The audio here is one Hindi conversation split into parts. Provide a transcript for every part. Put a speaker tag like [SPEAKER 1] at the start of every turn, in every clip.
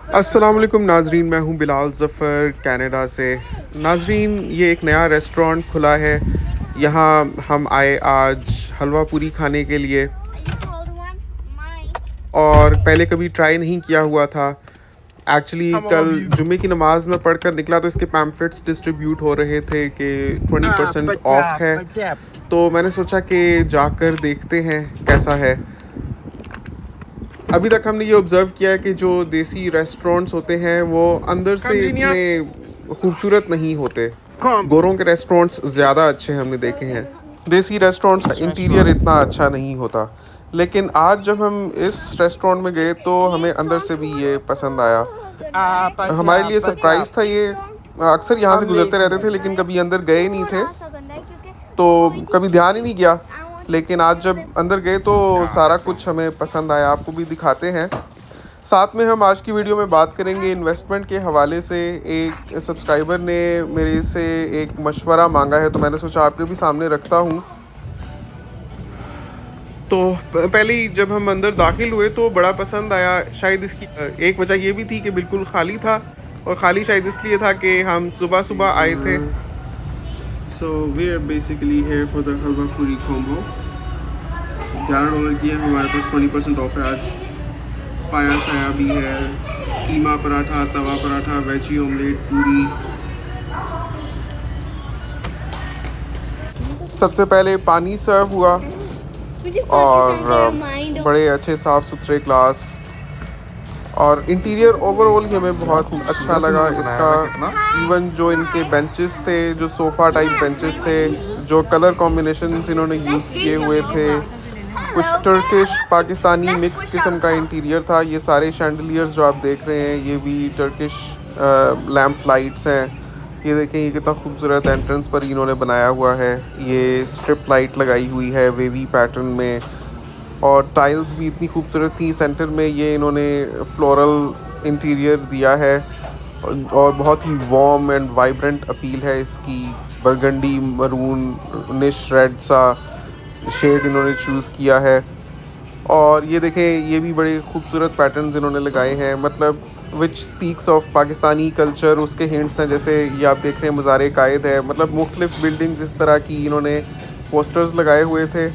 [SPEAKER 1] अस्सलाम वालेकुम नाजरीन, मैं हूं बिलाल ज़फ़र कनाडा से। नाजरीन, ये एक नया रेस्टोरेंट खुला है। यहाँ हम आए आज हलवा पूरी खाने के लिए और पहले कभी ट्राई नहीं किया हुआ था। एक्चुअली
[SPEAKER 2] I'm all
[SPEAKER 1] कल
[SPEAKER 2] of you.
[SPEAKER 1] जुमे की नमाज़ में पढ़कर निकला तो इसके पैम्फलेट्स डिस्ट्रीब्यूट हो रहे थे कि 20% ऑफ
[SPEAKER 2] Patap,
[SPEAKER 1] है।
[SPEAKER 2] patap.
[SPEAKER 1] तो मैंने सोचा कि जाकर देखते हैं कैसा है। अभी तक हमने ये ऑब्ज़र्व किया है कि जो देसी रेस्टोरेंट्स होते हैं वो अंदर से
[SPEAKER 2] Kamzinia,
[SPEAKER 1] इतने खूबसूरत नहीं होते।
[SPEAKER 2] come.
[SPEAKER 1] गोरों के रेस्टोरेंट्स ज़्यादा अच्छे हमने देखे हैं। देसी रेस्टोरेंट्स का
[SPEAKER 2] This
[SPEAKER 1] इंटीरियर
[SPEAKER 2] restaurant.
[SPEAKER 1] इतना अच्छा नहीं होता। लेकिन आज जब हम इस रेस्टोरेंट में गए तो हमें अंदर से भी ये पसंद आया।
[SPEAKER 2] Ah,
[SPEAKER 1] हमारे
[SPEAKER 2] patap,
[SPEAKER 1] लिए
[SPEAKER 2] patap.
[SPEAKER 1] सरप्राइज़ था ये। अक्सर यहाँ से
[SPEAKER 2] I'm
[SPEAKER 1] गुजरते
[SPEAKER 2] lazy.
[SPEAKER 1] रहते थे लेकिन कभी अंदर गए नहीं थे, तो कभी ध्यान ही नहीं गया। लेकिन आज जब अंदर गए तो
[SPEAKER 2] Ah,
[SPEAKER 1] सारा
[SPEAKER 2] that's it.
[SPEAKER 1] कुछ हमें पसंद आया। आपको भी दिखाते हैं। साथ में हम आज की वीडियो में बात करेंगे इन्वेस्टमेंट के हवाले से। एक सब्सक्राइबर ने मेरे से एक मशवरा मांगा है तो मैंने सोचा आपके भी सामने रखता हूँ। तो पहले ही जब हम अंदर दाखिल हुए तो बड़ा पसंद आया। शायद इसकी एक वजह ये भी थी कि बिल्कुल खाली था, और खाली शायद इसलिए था कि हम सुबह सुबह आए थे। So we are basically here for the halwa puri combo. $11 की है, हमारे पास 20% ऑफ है आज। पाया खाया भी है, कीमा पराठा, तवा पराठा, वेजी ऑमलेट, पूरी। सबसे पहले पानी सर्व हुआ और बड़े अच्छे साफ़ सुथरे ग्लास, और इंटीरियर ओवरऑल ही हमें बहुत अच्छा लगा इसका। इवन जो इनके बेंचेस थे, जो सोफ़ा टाइप बेंचेस थे, जो कलर कॉम्बिनेशंस इन्होंने यूज़ किए हुए थे, कुछ टर्किश पाकिस्तानी मिक्स किस्म का इंटीरियर था। ये सारे शैंडलियर्स जो आप देख रहे हैं ये भी टर्किश लैंप लाइट्स हैं। ये देखें, ये कितना खूबसूरत एंट्रेंस पर इन्होंने बनाया हुआ है। ये स्ट्रिप लाइट लगाई हुई है वेवी पैटर्न में, और टाइल्स भी इतनी खूबसूरत थी। सेंटर में ये इन्होंने फ्लोरल इंटीरियर दिया है, और बहुत ही वार्म एंड वाइब्रेंट अपील है इसकी। बरगंडी मरून निश रेड सा शेड इन्होंने चूज़ किया है। और ये देखें, ये भी बड़े खूबसूरत पैटर्न्स इन्होंने लगाए हैं, मतलब विच स्पीक्स ऑफ पाकिस्तानी कल्चर। उसके हिंट्स हैं, जैसे ये आप देख रहे हैं मज़ार कायद है। मतलब मुख्तलिफ़ बिल्डिंग्स इस तरह की इन्होंने पोस्टर्स लगाए हुए थे।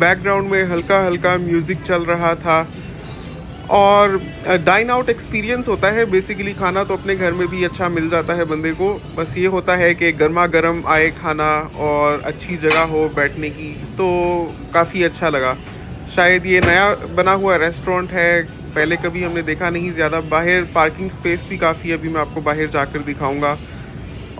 [SPEAKER 1] बैकग्राउंड में हल्का हल्का म्यूज़िक चल रहा था, और डाइन आउट एक्सपीरियंस होता है। बेसिकली खाना तो अपने घर में भी अच्छा मिल जाता है बंदे को, बस ये होता है कि गर्मा गर्म आए खाना और अच्छी जगह हो बैठने की, तो काफ़ी अच्छा लगा। शायद ये नया बना हुआ रेस्टोरेंट है, पहले कभी हमने देखा नहीं ज़्यादा। बाहर पार्किंग स्पेस भी काफ़ी है, अभी मैं आपको बाहर जाकर दिखाऊंगा।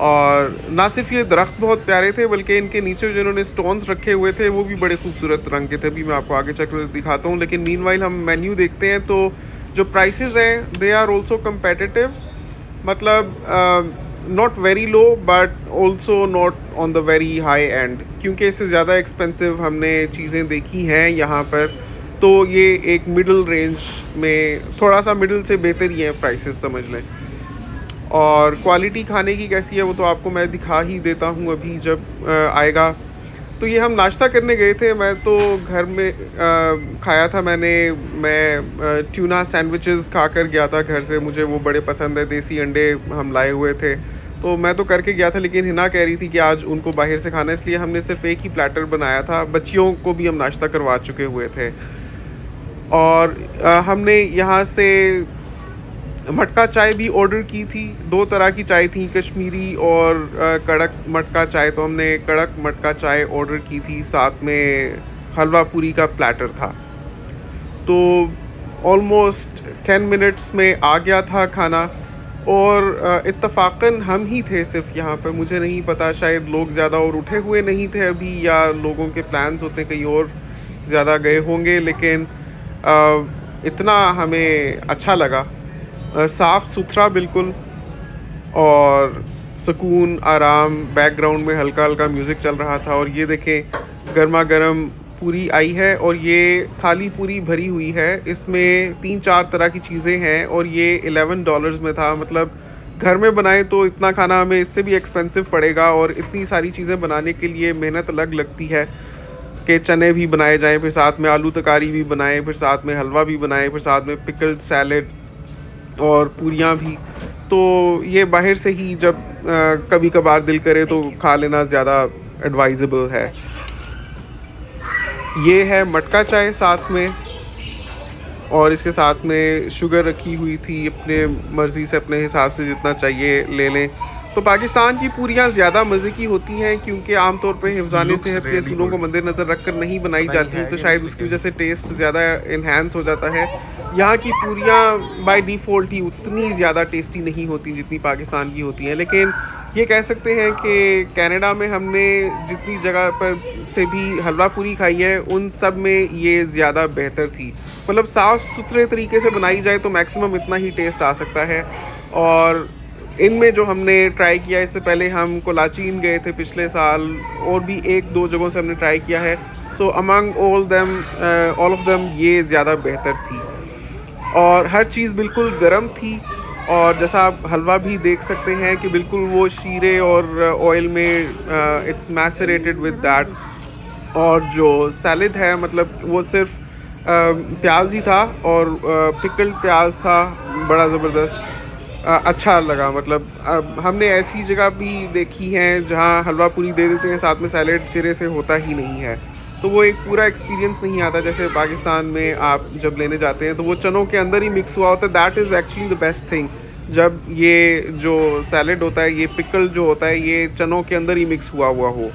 [SPEAKER 1] और ना सिर्फ ये दरख्त बहुत प्यारे थे, बल्कि इनके नीचे जो इन्होंने स्टोन्स रखे हुए थे वो भी बड़े खूबसूरत रंग के थे। अभी मैं आपको आगे चलकर दिखाता हूँ, लेकिन मीनवाइल हम मेन्यू देखते हैं तो जो प्राइसेस हैं दे आर ऑल्सो कम्पेटिटिव। मतलब not very low but also not on the very high and, क्योंकि इससे ज़्यादा एक्सपेंसिव हमने चीज़ें देखी हैं यहाँ पर। तो ये एक मिडल रेंज में, थोड़ा सा मिडल से बेहतर ही है प्राइसेस, समझ लें। और क्वालिटी खाने की कैसी है वो तो आपको मैं दिखा ही देता हूँ अभी जब आएगा। तो ये हम नाश्ता करने गए थे। मैं तो घर में खाया था मैं ट्यूना सैंडविचेस खा कर गया था घर से। मुझे वो बड़े पसंद है। देसी अंडे हम लाए हुए थे तो मैं तो करके गया था, लेकिन हिना कह रही थी कि आज उनको बाहर से खाना है, इसलिए हमने सिर्फ एक ही प्लेटर बनाया था। बच्चियों को भी हम नाश्ता करवा चुके हुए थे। और हमने यहाँ से मटका चाय भी ऑर्डर की थी। दो तरह की चाय थी, कश्मीरी और कड़क मटका चाय। तो हमने कड़क मटका चाय ऑर्डर की थी, साथ में हलवा पूरी का प्लेटर था। तो ऑलमोस्ट 10 मिनट्स में आ गया था खाना। और इत्तफाकन हम ही थे सिर्फ यहाँ पर। मुझे नहीं पता, शायद लोग ज़्यादा और उठे हुए नहीं थे अभी, या लोगों के प्लान्स होते कहीं और ज़्यादा गए होंगे। लेकिन इतना हमें अच्छा लगा, साफ़ सुथरा बिल्कुल, और सुकून आराम। बैकग्राउंड में हल्का हल्का म्यूज़िक चल रहा था। और ये देखें, गर्मा गर्म पूरी आई है, और ये थाली पूरी भरी हुई है। इसमें 3-4 तरह की चीज़ें हैं, और ये $11 में था। मतलब घर में बनाए तो इतना खाना हमें इससे भी एक्सपेंसिव पड़ेगा, और इतनी सारी चीज़ें बनाने के लिए मेहनत अलग लगती है। के चने भी बनाए जाएँ, फिर साथ में आलू तकारी भी बनाएँ, फिर साथ में हलवा भी बनाएँ, फिर साथ में पिकल्ड सैलेड और पूरियाँ भी। तो ये बाहर से ही जब कभी-कभार दिल करे तो खा लेना ज़्यादा एडवाइजेबल है। ये है मटका चाय साथ में, और इसके साथ में शुगर रखी हुई थी, अपने मर्ज़ी से अपने हिसाब से जितना चाहिए ले लें। तो पाकिस्तान की पूरियाँ ज़्यादा मज़े की होती हैं क्योंकि आमतौर पे हिफ़्ज़ाने सेहत के असूलों को मद्देनज़र रखकर नहीं बनाई जाती, तो शायद उसकी वजह से टेस्ट ज़्यादा इन्हांस हो जाता है। यहाँ की पूरियाँ बाय डिफ़ॉल्ट ही उतनी ज़्यादा टेस्टी नहीं होती जितनी पाकिस्तान की होती हैं, लेकिन ये कह सकते हैं कि कनाडा में हमने जितनी जगह पर से भी हलवा पूरी खाई है, उन सब में ये ज़्यादा बेहतर थी। मतलब साफ़ सुथरे तरीके से बनाई जाए तो मैक्सिमम इतना ही टेस्ट आ सकता है। और इनमें जो हमने ट्राई किया, इससे पहले हम कोलाचीन गए थे पिछले साल, और भी 1-2 जगहों से हमने ट्राई किया है। सो अमंग ऑल ऑफ देम ये ज़्यादा बेहतर थी, और हर चीज़ बिल्कुल गर्म थी। और जैसा आप हलवा भी देख सकते हैं कि बिल्कुल वो शीरे और ऑयल में इट्स मैसरेटेड विद दैट। और जो सैलेड है, मतलब वो सिर्फ प्याज ही था, और पिकल्ड प्याज था, बड़ा ज़बरदस्त अच्छा लगा। मतलब हमने ऐसी जगह भी देखी हैं जहाँ हलवा पूरी दे देते हैं, साथ में सैलेड सिरे से होता ही नहीं है, तो वो एक पूरा एक्सपीरियंस नहीं आता। जैसे पाकिस्तान में आप जब लेने जाते हैं तो वो चनों के अंदर ही मिक्स हुआ होता है। That is actually the best thing, जब ये जो सैलेड होता है, ये पिकल जो होता है, ये चनों के अंदर ही मिक्स हुआ हो।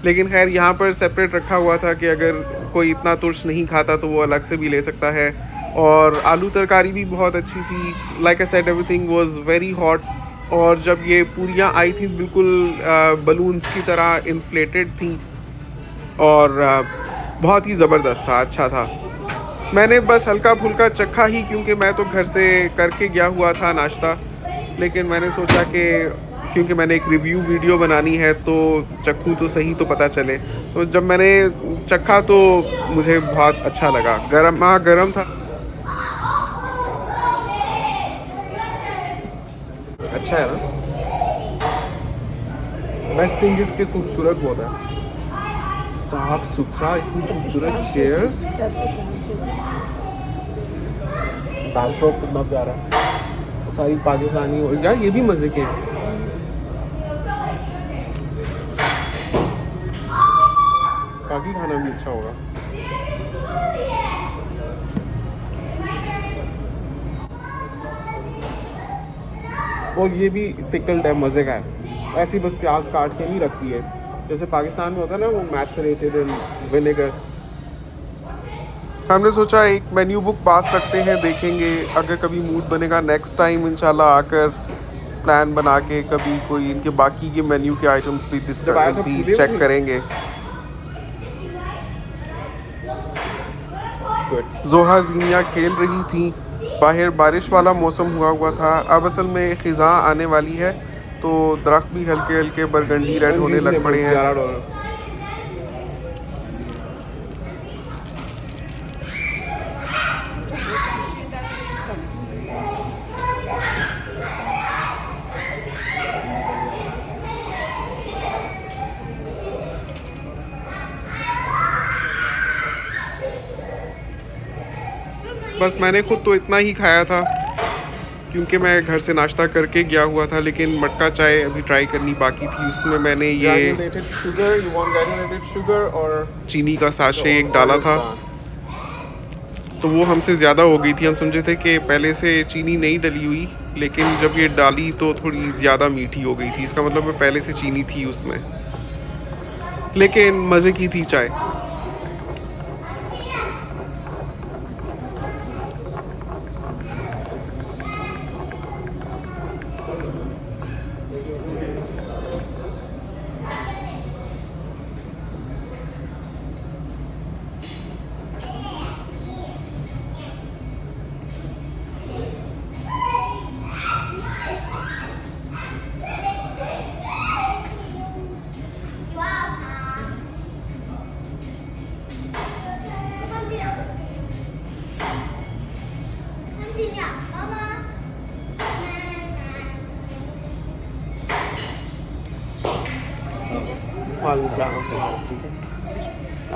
[SPEAKER 1] लेकिन खैर यहाँ पर सेपरेट रखा हुआ था कि अगर कोई इतना तुर्श नहीं खाता तो वो अलग से भी ले सकता है। और आलू तरकारी भी बहुत अच्छी थी। Like I said, everything was very hot. और जब ये पूरियाँ आई थी बिल्कुल बलून्स की तरह इन्फ्लेटेड थी, और बहुत ही ज़बरदस्त था, अच्छा था। मैंने बस हल्का फुल्का चखा ही, क्योंकि मैं तो घर से करके गया हुआ था नाश्ता, लेकिन मैंने सोचा कि क्योंकि मैंने एक रिव्यू वीडियो बनानी है तो चखूँ तो सही, तो पता चले। तो जब मैंने चखा तो मुझे बहुत अच्छा लगा, गरम था। अच्छा है ना। बेस्ट थिंग इसके खूबसूरत बहुत है, साफ सुथरा, इतनी खूबसूरत चेयर्स, बैकड्रॉप कितना प्यारा है, सारी पाकिस्तानी। और यार ये भी मज़े के हैं। बाकी खाना भी अच्छा होगा। और ये भी पिकल्ड है, मज़े का है। ऐसी बस प्याज काट के नहीं रखती है जैसे पाकिस्तान में होता है ना, वो मैसरेटेड इन विनेगर। हमने सोचा एक मेन्यू बुक पास रखते हैं, देखेंगे अगर कभी मूड बनेगा नेक्स्ट टाइम इंशाल्लाह आकर प्लान बना के कभी कोई इनके बाकी के मेन्यू के आइटम्स भी चेक करेंगे। जोहा ज़ीनिया खेल रही थी, बाहर बारिश वाला मौसम हुआ था। अब असल में ख़िज़ा आने वाली है, तो दरख्त भी हल्के हल्के बरगंडी रेड होने लग पड़े हैं। बस मैंने खुद तो इतना ही खाया था क्योंकि मैं घर से नाश्ता करके गया हुआ था, लेकिन मटका चाय अभी ट्राई करनी बाकी थी। उसमें मैंने ये शुगर और चीनी का साशे एक डाला था, तो वो हमसे ज़्यादा हो गई थी। हम समझे थे कि पहले से चीनी नहीं डली हुई, लेकिन जब ये डाली तो थोड़ी ज़्यादा मीठी हो गई थी। इसका मतलब पहले से चीनी थी उसमें, लेकिन मज़े की थी चाय।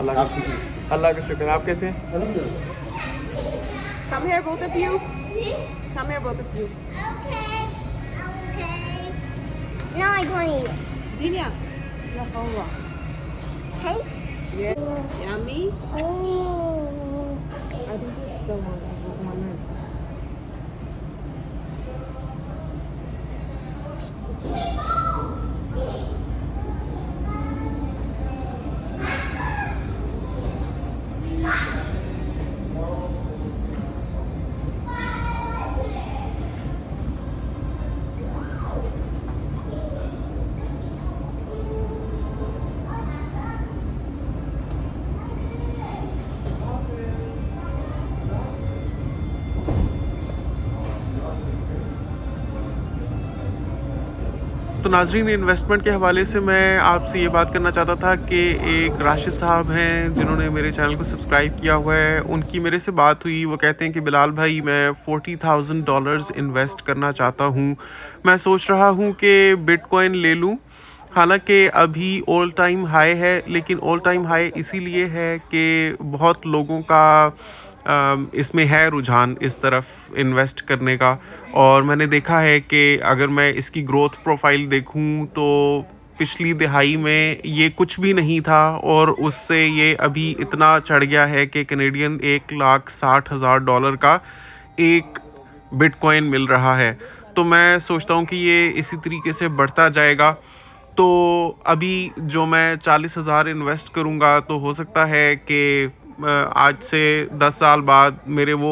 [SPEAKER 1] अल्लाह का शुक्र। आप कैसे?
[SPEAKER 2] Come here, both of you. Come here, both of you.
[SPEAKER 3] Okay. No, I don't eat it.
[SPEAKER 2] Genia. Ya Allah.
[SPEAKER 3] Okay.
[SPEAKER 2] Yeah. Yummy.
[SPEAKER 3] Oh.
[SPEAKER 2] I think it's the one.
[SPEAKER 1] तो नाजरीन, इन्वेस्टमेंट के हवाले से मैं आपसे ये बात करना चाहता था कि एक राशिद साहब हैं जिन्होंने मेरे चैनल को सब्सक्राइब किया हुआ है। उनकी मेरे से बात हुई। वो कहते हैं कि बिलाल भाई, मैं $40,000 इन्वेस्ट करना चाहता हूँ। मैं सोच रहा हूँ कि बिटकॉइन ले लूँ। हालांकि अभी ऑल टाइम हाई है, लेकिन ऑल टाइम हाई इसीलिए है कि बहुत लोगों का इसमें है रुझान इस तरफ इन्वेस्ट करने का। और मैंने देखा है कि अगर मैं इसकी ग्रोथ प्रोफाइल देखूं तो पिछली दिहाई में ये कुछ भी नहीं था, और उससे ये अभी इतना चढ़ गया है कि कैनेडियन $1,60,000 का एक बिटकॉइन मिल रहा है। तो मैं सोचता हूँ कि ये इसी तरीके से बढ़ता जाएगा। तो अभी जो मैं 40,000 इन्वेस्ट करूँगा तो हो सकता है कि आज से 10 साल बाद मेरे वो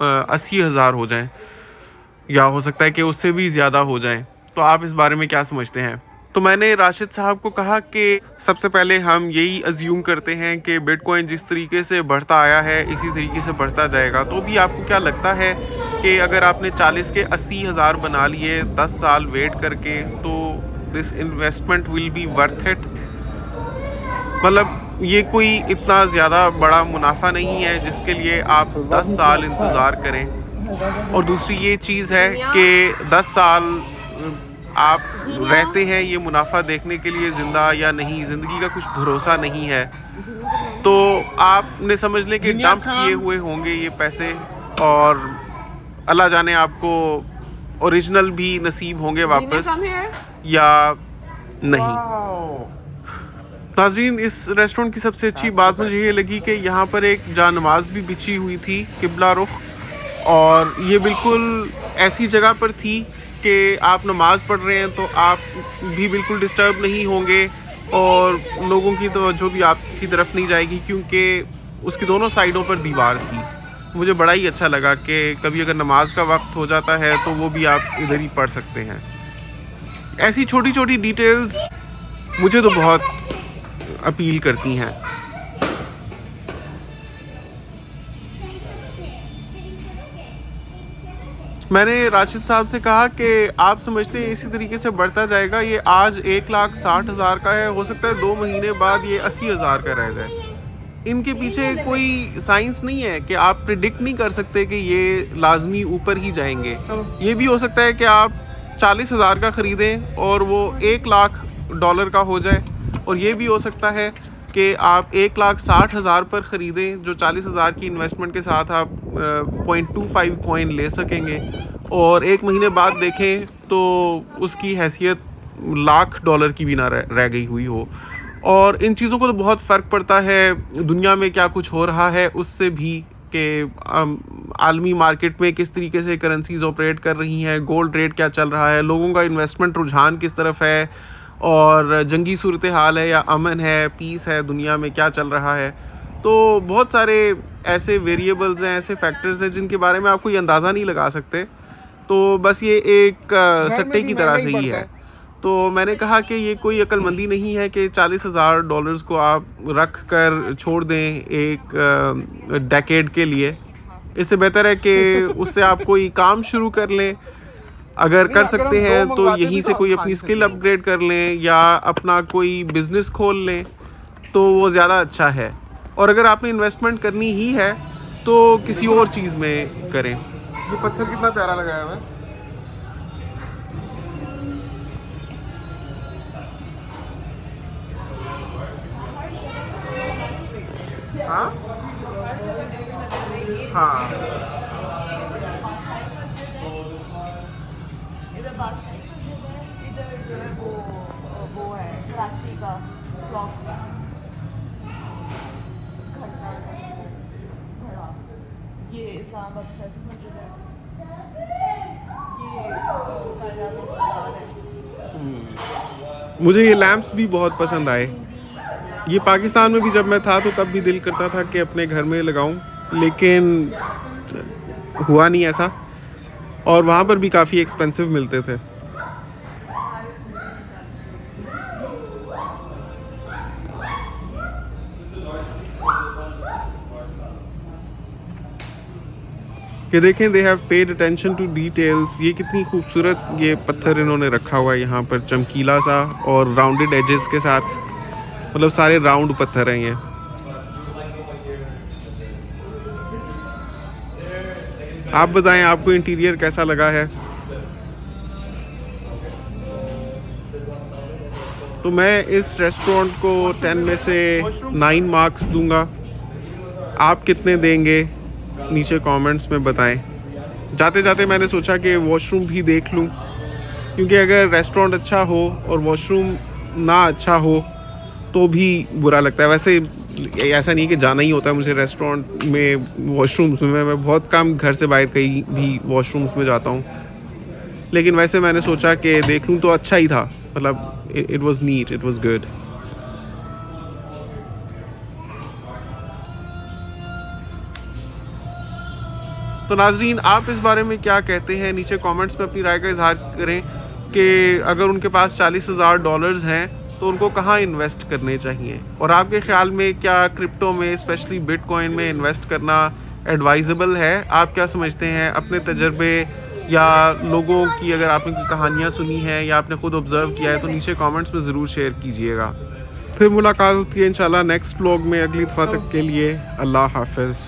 [SPEAKER 1] 80,000 हो जाएं, या हो सकता है कि उससे भी ज़्यादा हो जाएं। तो आप इस बारे में क्या समझते हैं? तो मैंने राशिद साहब को कहा कि सबसे पहले हम यही अज्यूम करते हैं कि बिटकॉइन जिस तरीके से बढ़ता आया है इसी तरीके से बढ़ता जाएगा। तो भी आपको क्या लगता है कि अगर आपने 40 के 80,000 बना लिए 10 साल वेट करके, तो this investment will be worth it? मतलब ये कोई इतना ज़्यादा बड़ा मुनाफा नहीं है जिसके लिए आप 10 साल इंतज़ार करें। और दूसरी ये चीज़ है कि 10 साल आप रहते हैं ये मुनाफा देखने के लिए ज़िंदा या नहीं, ज़िंदगी का कुछ भरोसा नहीं है। तो आपने समझ लें कि डंप किए हुए होंगे ये पैसे, और अल्लाह जाने आपको ओरिजिनल भी नसीब होंगे वापस या नहीं। नाज़रीन, इस रेस्टोरेंट की सबसे अच्छी बात मुझे ये लगी कि यहाँ पर एक जानमाज़ भी बिछी हुई थी किबला रुख, और ये बिल्कुल ऐसी जगह पर थी कि आप नमाज़ पढ़ रहे हैं तो आप भी बिल्कुल डिस्टर्ब नहीं होंगे, और लोगों की तवज्जो भी आपकी तरफ नहीं जाएगी क्योंकि उसकी दोनों साइडों पर दीवार थी। मुझे बड़ा ही अच्छा लगा कि कभी अगर नमाज का वक्त हो जाता है तो वो भी आप इधर ही पढ़ सकते हैं। ऐसी छोटी छोटी डिटेल्स मुझे तो बहुत अपील करती हैं। मैंने राशिद साहब से कहा कि आप समझते हैं इसी तरीके से बढ़ता जाएगा? ये आज 1,60,000 का है, हो सकता है 2 महीने बाद ये 80,000 का रह जाए। इनके पीछे कोई साइंस नहीं है कि आप प्रिडिक्ट नहीं कर सकते कि ये लाजमी ऊपर ही जाएंगे। ये भी हो सकता है कि आप 40,000 का ख़रीदें और वो $1,00,000 का हो जाए, और ये भी हो सकता है कि आप 1,60,000 पर ख़रीदें, जो 40,000 की इन्वेस्टमेंट के साथ आप 0.25 कॉइन ले सकेंगे, और 1 महीने बाद देखें तो उसकी हैसियत $1,00,000 की भी ना रह गई हुई हो। और इन चीज़ों को तो बहुत फ़र्क पड़ता है दुनिया में क्या कुछ हो रहा है उससे भी, कि आलमी मार्केट में किस तरीके से करेंसीज ऑपरेट कर रही हैं, गोल्ड रेट क्या चल रहा है, लोगों का इन्वेस्टमेंट रुझान किस तरफ है, और जंगी सूरत हाल है या अमन है, पीस है, दुनिया में क्या चल रहा है। तो बहुत सारे ऐसे वेरिएबल्स हैं, ऐसे फैक्टर्स हैं जिनके बारे में आप कोई अंदाज़ा नहीं लगा सकते। तो बस ये एक सट्टे की तरह से ही है। तो मैंने कहा कि ये कोई अक्लमंदी नहीं है कि $40,000 को आप रख कर छोड़ दें एक डेकेड के लिए। इससे बेहतर है कि उससे आप कोई काम शुरू कर लें, अगर कर सकते हैं तो यहीं से कोई अपनी स्किल अपग्रेड कर लें या अपना कोई बिज़नेस खोल लें, तो वो ज़्यादा अच्छा है। और अगर आपने इन्वेस्टमेंट करनी ही है तो किसी और चीज़ में करें।
[SPEAKER 4] ये पत्थर कितना प्यारा लगाया हुआ है।
[SPEAKER 1] हाँ हाँ
[SPEAKER 2] इधर बादशाही मस्जिद है, इधर जो है वो है कराची का क्लॉक घड़ा, ये इस्लामाबाद फैसल मस्जिद है, ये कायनात अस्पताल है।
[SPEAKER 1] मुझे ये लैंप्स भी बहुत पसंद आए। ये पाकिस्तान में भी जब मैं था तो तब भी दिल करता था कि अपने घर में लगाऊं, लेकिन हुआ नहीं ऐसा, और वहाँ पर भी काफ़ी एक्सपेंसिव मिलते थे। कि देखें, they have paid attention to details. ये कितनी खूबसूरत ये पत्थर इन्होंने रखा हुआ है यहाँ पर, चमकीला सा और राउंडेड एजेस के साथ, मतलब सारे राउंड पत्थर हैं ये। आप बताएं आपको इंटीरियर कैसा लगा है। तो मैं इस रेस्टोरेंट को 10 में से 9 मार्क्स दूंगा। आप कितने देंगे नीचे कमेंट्स में बताएं। जाते जाते मैंने सोचा कि वॉशरूम भी देख लूं, क्योंकि अगर रेस्टोरेंट अच्छा हो और वॉशरूम ना अच्छा हो तो भी बुरा लगता है। वैसे ऐसा नहीं कि जाना ही होता है मुझे रेस्टोरेंट में वॉशरूम्स में, मैं बहुत कम घर से बाहर कहीं भी वॉशरूम्स में जाता हूँ, लेकिन वैसे मैंने सोचा कि देख लूँ तो अच्छा ही था, मतलब it was neat, it was good. तो नाजरीन, आप इस बारे में क्या कहते हैं, नीचे कमेंट्स में अपनी राय का इजहार करें कि अगर उनके पास $40,000 हैं तो उनको कहाँ इन्वेस्ट करने चाहिए, और आपके ख्याल में क्या क्रिप्टो में, स्पेशली बिटकॉइन में इन्वेस्ट करना एडवाइजेबल है? आप क्या समझते हैं? अपने तजर्बे या लोगों की अगर आपने कोई कहानियाँ सुनी हैं या आपने खुद ऑब्ज़र्व किया है तो नीचे कमेंट्स में ज़रूर शेयर कीजिएगा। फिर मुलाकात होती है इंशाल्लाह नेक्स्ट व्लॉग में। अगली दफ़ा तक के लिए अल्लाह हाफ़िज़।